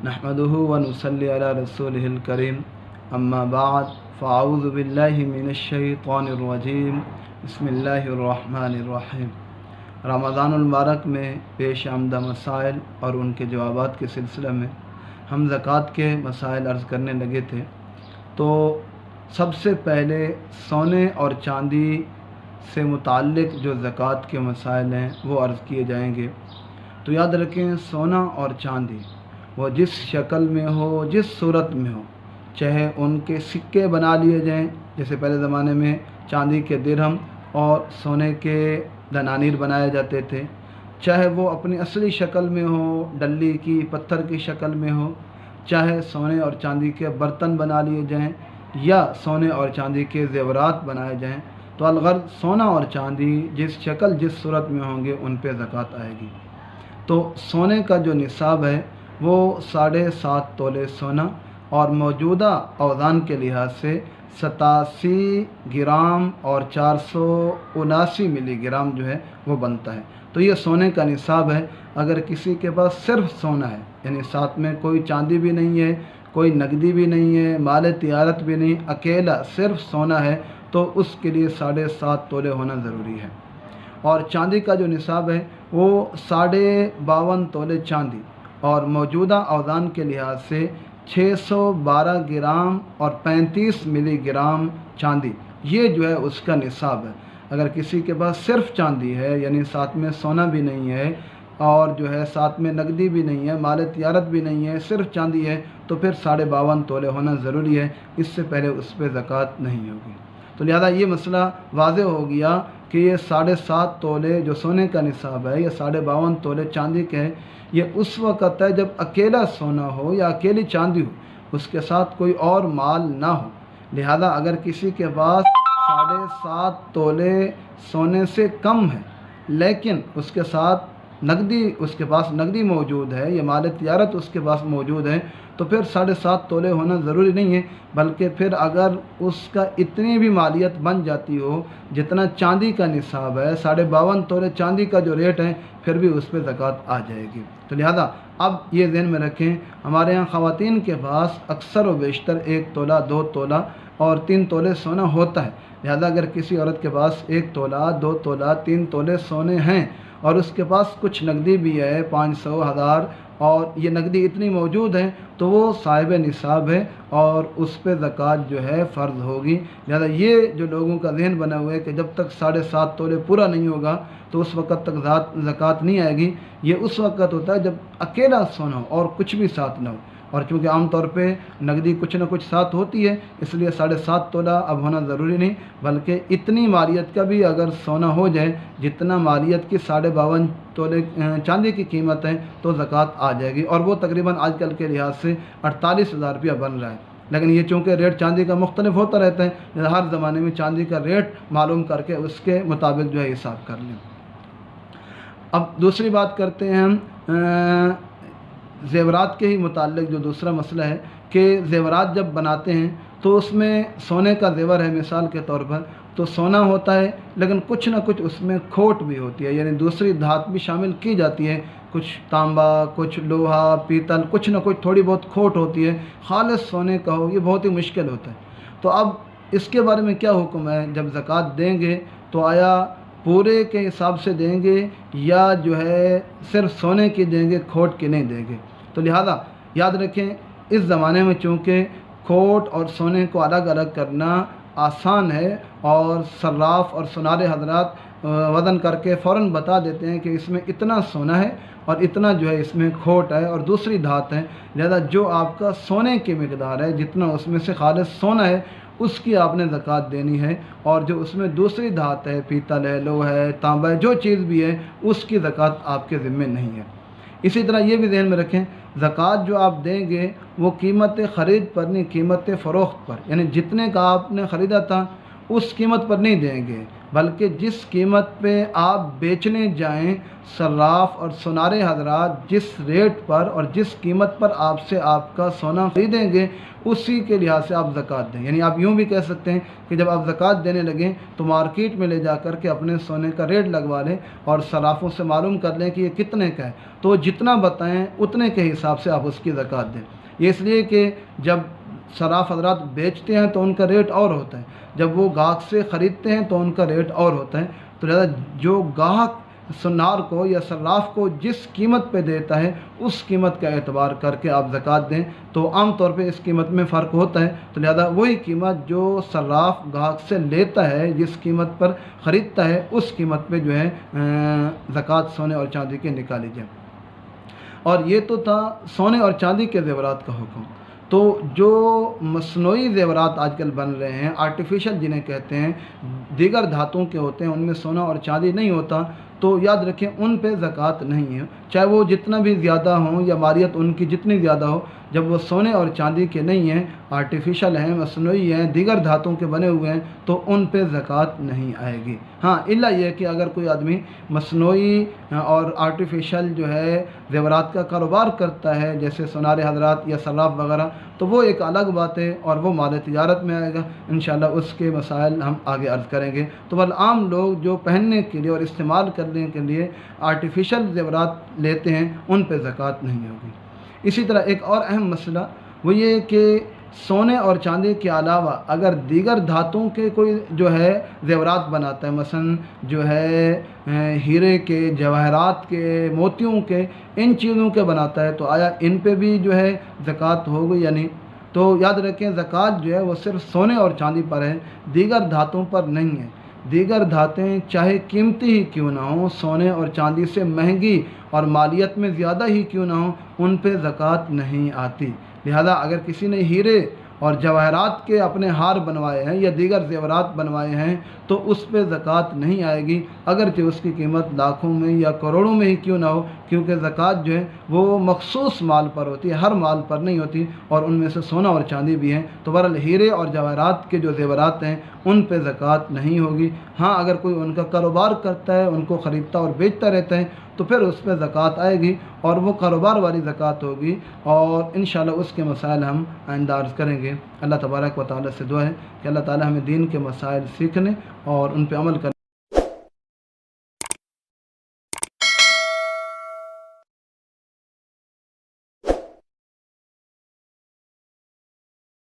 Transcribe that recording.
نحمده ونصلي على رسوله الكريم اما بعد فاعوذ باللہ من الشیطان الرجیم بسم اللہ الرحمن الرحیم۔ رمضان المبارک میں پیش آمدہ مسائل اور ان کے جوابات کے سلسلہ میں ہم زکوٰۃ کے مسائل عرض کرنے لگے تھے، تو سب سے پہلے سونے اور چاندی سے متعلق جو زکوٰۃ کے مسائل ہیں وہ عرض کیے جائیں گے۔ تو یاد رکھیں، سونا اور چاندی وہ جس شکل میں ہو، جس صورت میں ہو، چاہے ان کے سکے بنا لیے جائیں، جیسے پہلے زمانے میں چاندی کے درہم اور سونے کے دنانیر بنائے جاتے تھے، چاہے وہ اپنی اصلی شکل میں ہو، ڈلی کی، پتھر کی شکل میں ہو، چاہے سونے اور چاندی کے برتن بنا لیے جائیں یا سونے اور چاندی کے زیورات بنائے جائیں، تو الغرض سونا اور چاندی جس شکل جس صورت میں ہوں گے ان پہ زکوٰۃ آئے گی۔ تو سونے کا جو نصاب ہے وہ 7.5 تولے سونا اور موجودہ اوزان کے لحاظ سے 87 گرام اور 479 ملی گرام جو ہے وہ بنتا ہے۔ تو یہ سونے کا نصاب ہے۔ اگر کسی کے پاس صرف سونا ہے، یعنی ساتھ میں کوئی چاندی بھی نہیں ہے، کوئی نقدی بھی نہیں ہے، مال تجارت بھی نہیں، اکیلا صرف سونا ہے، تو اس کے لیے 7.5 تولے ہونا ضروری ہے۔ اور چاندی کا جو نصاب ہے وہ 52.5 تولے چاندی اور موجودہ اوزان کے لحاظ سے 612 گرام اور 35 ملی گرام چاندی، یہ جو ہے اس کا نصاب ہے۔ اگر کسی کے پاس صرف چاندی ہے، یعنی ساتھ میں سونا بھی نہیں ہے اور جو ہے ساتھ میں نقدی بھی نہیں ہے، مال تجارت بھی نہیں ہے، صرف چاندی ہے، تو پھر 52.5 تولے ہونا ضروری ہے، اس سے پہلے اس پہ زکوٰۃ نہیں ہوگی۔ تو لہذا یہ مسئلہ واضح ہو گیا کہ یہ 7.5 تولے جو سونے کا نصاب ہے، یہ 52.5 تولے چاندی کے ہے، یہ اس وقت ہے جب اکیلا سونا ہو یا اکیلی چاندی ہو، اس کے ساتھ کوئی اور مال نہ ہو۔ لہذا اگر کسی کے پاس 7.5 تولے سونے سے کم ہے لیکن اس کے ساتھ اس کے پاس نقدی موجود ہے یا مال تجارت اس کے پاس موجود ہے، تو پھر 7.5 تولے ہونا ضروری نہیں ہے، بلکہ پھر اگر اس کا اتنی بھی مالیت بن جاتی ہو جتنا چاندی کا نصاب ہے، 52.5 تولے چاندی کا جو ریٹ ہے، پھر بھی اس پہ زکوٰۃ آ جائے گی۔ تو لہذا اب یہ ذہن میں رکھیں، ہمارے ہاں خواتین کے پاس اکثر و بیشتر 1 تولہ، 2 تولہ اور 3 تولے سونا ہوتا ہے۔ لہذا اگر کسی عورت کے پاس 1 تولہ، 2 تولہ، 3 تولے سونے ہیں اور اس کے پاس کچھ نقدی بھی ہے، 500، 1000، اور یہ نقدی اتنی موجود ہے، تو وہ صاحب نصاب ہے اور اس پہ زکوٰۃ جو ہے فرض ہوگی۔ لہذا یہ جو لوگوں کا ذہن بنا ہوا ہے کہ جب تک 7.5 تولے پورا نہیں ہوگا تو اس وقت تک زکوٰۃ نہیں آئے گی، یہ اس وقت ہوتا ہے جب اکیلا سونا ہو اور کچھ بھی ساتھ نہ ہو، اور چونکہ عام طور پہ نقدی کچھ نہ کچھ ساتھ ہوتی ہے، اس لیے 7.5 تولہ اب ہونا ضروری نہیں، بلکہ اتنی مالیت کا بھی اگر سونا ہو جائے جتنا مالیت کی 52.5 تولے چاندی کی قیمت ہے، تو زکوٰۃ آ جائے گی، اور وہ تقریباً آج کل کے لحاظ سے 48,000 روپیہ بن رہا ہے۔ لیکن یہ چونکہ ریٹ چاندی کا مختلف ہوتا رہتا ہے، ہر زمانے میں چاندی کا ریٹ معلوم کر کے اس کے مطابق جو ہے حساب کر لیں۔ اب دوسری بات کرتے ہیں ہم زیورات کے ہی متعلق جو دوسرا مسئلہ ہے کہ زیورات جب بناتے ہیں تو اس میں سونے کا زیور ہے، مثال کے طور پر تو سونا ہوتا ہے لیکن کچھ نہ کچھ اس میں کھوٹ بھی ہوتی ہے، یعنی دوسری دھات بھی شامل کی جاتی ہے، کچھ تانبا، کچھ لوہا، پیتل، کچھ نہ کچھ تھوڑی بہت کھوٹ ہوتی ہے۔ خالص سونے کا ہو یہ بہت ہی مشکل ہوتا ہے۔ تو اب اس کے بارے میں کیا حکم ہے؟ جب زکوٰۃ دیں گے تو آیا پورے کے حساب سے دیں گے یا جو ہے صرف سونے کی دیں گے، کھوٹ کی نہیں دیں گے؟ تو لہذا یاد رکھیں، اس زمانے میں چونکہ کھوٹ اور سونے کو الگ الگ کرنا آسان ہے اور صراف اور سنارے حضرات وزن کر کے فوراً بتا دیتے ہیں کہ اس میں اتنا سونا ہے اور اتنا جو ہے اس میں کھوٹ ہے اور دوسری دھات ہے، لہذا جو آپ کا سونے کی مقدار ہے، جتنا اس میں سے خالص سونا ہے، اس کی آپ نے زکوٰۃ دینی ہے، اور جو اس میں دوسری دھات ہے، پیتل ہے، لوہا ہے، تانبا ہے، جو چیز بھی ہے، اس کی زکوٰۃ آپ کے ذمے نہیں ہے۔ اسی طرح یہ بھی ذہن میں رکھیں، زکوٰۃ جو آپ دیں گے وہ قیمت خرید پر نہیں، قیمت فروخت پر، یعنی جتنے کا آپ نے خریدا تھا اس قیمت پر نہیں دیں گے، بلکہ جس قیمت پہ آپ بیچنے جائیں، صراف اور سنارے حضرات جس ریٹ پر اور جس قیمت پر آپ سے آپ کا سونا خریدیں گے اسی کے لحاظ سے آپ زکوٰۃ دیں۔ یعنی آپ یوں بھی کہہ سکتے ہیں کہ جب آپ زکوٰۃ دینے لگیں تو مارکیٹ میں لے جا کر کے اپنے سونے کا ریٹ لگوا لیں اور صرافوں سے معلوم کر لیں کہ یہ کتنے کا ہے، تو جتنا بتائیں اتنے کے حساب سے آپ اس کی زکوٰۃ دیں۔ یہ اس لیے کہ جب صراف حضرات بیچتے ہیں تو ان کا ریٹ اور ہوتا ہے، جب وہ گاہک سے خریدتے ہیں تو ان کا ریٹ اور ہوتا ہے، تو لہٰذا جو گاہک سنار کو یا صراف کو جس قیمت پہ دیتا ہے اس قیمت کا اعتبار کر کے آپ زکوٰۃ دیں۔ تو عام طور پہ اس قیمت میں فرق ہوتا ہے، تو لہذا وہی قیمت جو صراف گاہک سے لیتا ہے، جس قیمت پر خریدتا ہے، اس قیمت پہ جو ہے زکوٰۃ سونے اور چاندی کے نکالی جائے۔ اور یہ تو تھا سونے اور چاندی کے زیورات کا حکم۔ تو جو مصنوعی زیورات آج کل بن رہے ہیں، آرٹیفیشل جنہیں کہتے ہیں، دیگر دھاتوں کے ہوتے ہیں، ان میں سونا اور چاندی نہیں ہوتا، تو یاد رکھیں ان پہ زکوٰۃ نہیں ہے، چاہے وہ جتنا بھی زیادہ ہوں یا مالیت ان کی جتنی زیادہ ہو، جب وہ سونے اور چاندی کے نہیں ہیں، آرٹیفیشل ہیں، مصنوعی ہیں، دیگر دھاتوں کے بنے ہوئے ہیں، تو ان پہ زکوٰۃ نہیں آئے گی۔ ہاں الا یہ کہ اگر کوئی آدمی مصنوعی اور آرٹیفیشل جو ہے زیورات کا کاروبار کرتا ہے، جیسے سنارے حضرات یا صراف وغیرہ، تو وہ ایک الگ بات ہے اور وہ مال تجارت میں آئے گا، انشاءاللہ اس کے مسائل ہم آگے عرض کریں گے۔ تو بل عام لوگ جو پہننے کے لیے اور استعمال کرنے کے لیے آرٹیفیشل زیورات لیتے ہیں ان پہ زکوٰۃ نہیں ہوگی۔ اسی طرح ایک اور اہم مسئلہ وہ یہ کہ سونے اور چاندی کے علاوہ اگر دیگر دھاتوں کے کوئی جو ہے زیورات بناتا ہے، مثلا جو ہے ہیرے کے، جواہرات کے، موتیوں کے، ان چیزوں کے بناتا ہے، تو آیا ان پہ بھی جو ہے زکوٰۃ ہوگی یا نہیں؟ تو یاد رکھیں زکوٰۃ جو ہے وہ صرف سونے اور چاندی پر ہے، دیگر دھاتوں پر نہیں ہے۔ دیگر دھاتیں چاہے قیمتی ہی کیوں نہ ہوں، سونے اور چاندی سے مہنگی اور مالیت میں زیادہ ہی کیوں نہ ہوں، ان پہ زکوٰۃ نہیں آتی۔ لہذا اگر کسی نے ہیرے اور جواہرات کے اپنے ہار بنوائے ہیں یا دیگر زیورات بنوائے ہیں تو اس پہ زکوٰۃ نہیں آئے گی، اگرچہ اس کی قیمت لاکھوں میں یا کروڑوں میں ہی کیوں نہ ہو، کیونکہ زکوٰۃ جو ہے وہ مخصوص مال پر ہوتی ہے، ہر مال پر نہیں ہوتی، اور ان میں سے سونا اور چاندی بھی ہیں۔ تو بہرحال ہیرے اور جواہرات کے جو زیورات ہیں ان پہ زکوٰۃ نہیں ہوگی۔ ہاں اگر کوئی ان کا کاروبار کرتا ہے، ان کو خریدتا اور بیچتا رہتا ہے، تو پھر اس پہ زکوٰۃ آئے گی اور وہ کاروبار والی زکوٰۃ ہوگی، اور انشاءاللہ اس کے مسائل ہم آئندہ عرض کریں گے۔ اللہ تبارک و تعالیٰ سے دعا ہے کہ اللہ تعالیٰ ہمیں دین کے مسائل سیکھنے اور ان پہ عمل کرنے